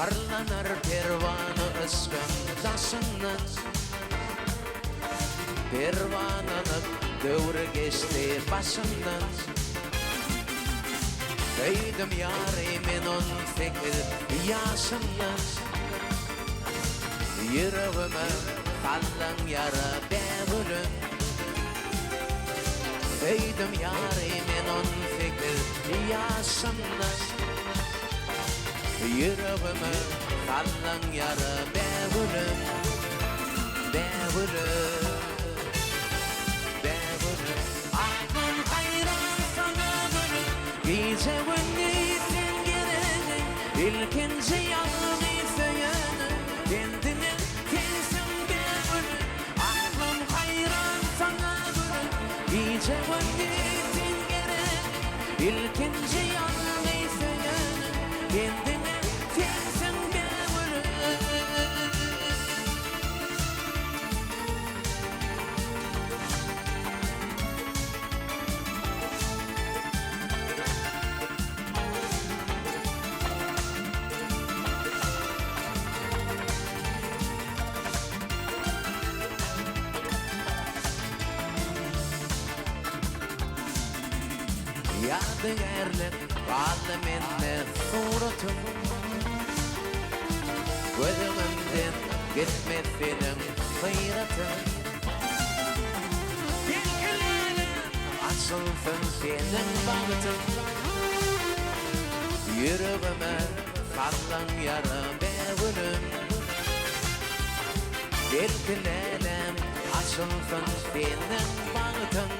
Parlanar pervana ıskan tasından, pervananıp dövrü geçti başından. Döydüm yarimin on fikir yaşından, yüreğime kallan yara bevülün. Döydüm yarimin on fikir yaşından, yüreğime kallan yara bevülün. Bevülün, bevülün. Aklım hayran sana gülüm, gece gündüzün gereği, ilkinci yanımı söyledim, kendine kesin bevülün. Aklım hayran sana gülüm, gece gündüzün gereği, ilkinci yanımı söyledim, kendine kesin bevülün. Yadigarlar kaldı mende suratım, gözümden gitmez benim hayratım. Dilkilerim açılsın senin bağıtın, yüreğime kallan yara bevülün. Dilkilerim açılsın senin bağıtın,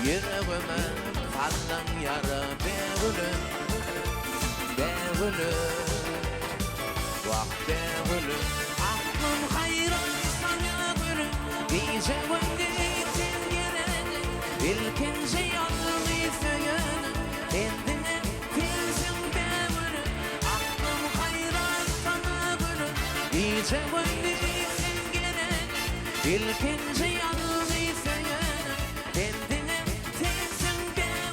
yüreğime kallan yara bevülün. Bevülün, vah bevülün. Aklım hayran sana gülüm, gece gündüzün gereği, ilkinci yanımı söyledim, kendine kesin bevülün. Aklım hayran sana gülüm, gece gündüzün gereği, ilkinci yanımı söyledim, kendine kesin bevülün.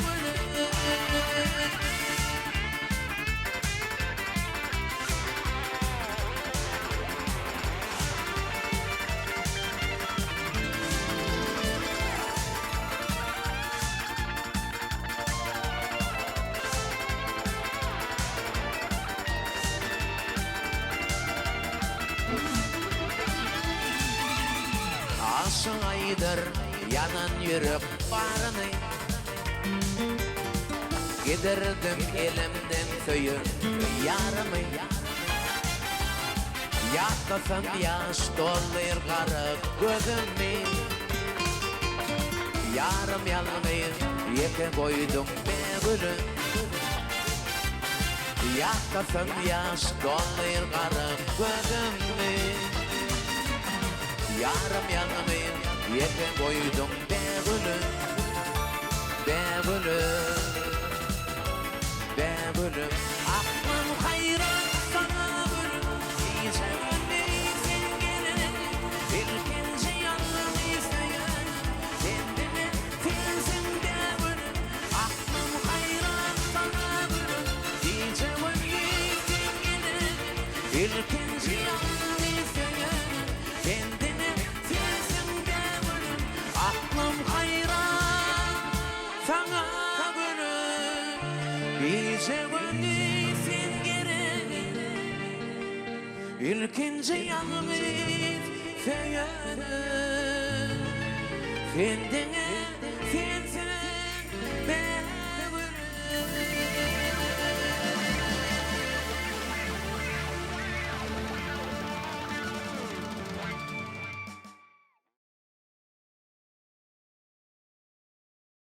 Aşın aydır yanan yürek barını, giderdim elimden köyün yarımı. Yakasam yaş dolur karıp gözümü, yarım yalmayı yeke koydum bevülün. Yakasam yaş dolur karıp gözümü, yarım yanımı yeke koydum bevülün. Bevülün, bevülün. Aklım hayran sana gülüm, gece gündüzün gereği, ilkinci yanımı söyledim, kendine kesin bevülün. Aklım hayran sana gülüm, gece gündüzün gereği, ilkinci yanımı söyledim, kendine kesin bevülün. Aklım hayran sana gülüm, gece gündüzün gereği, ilkinci yanımı söyledim, kendine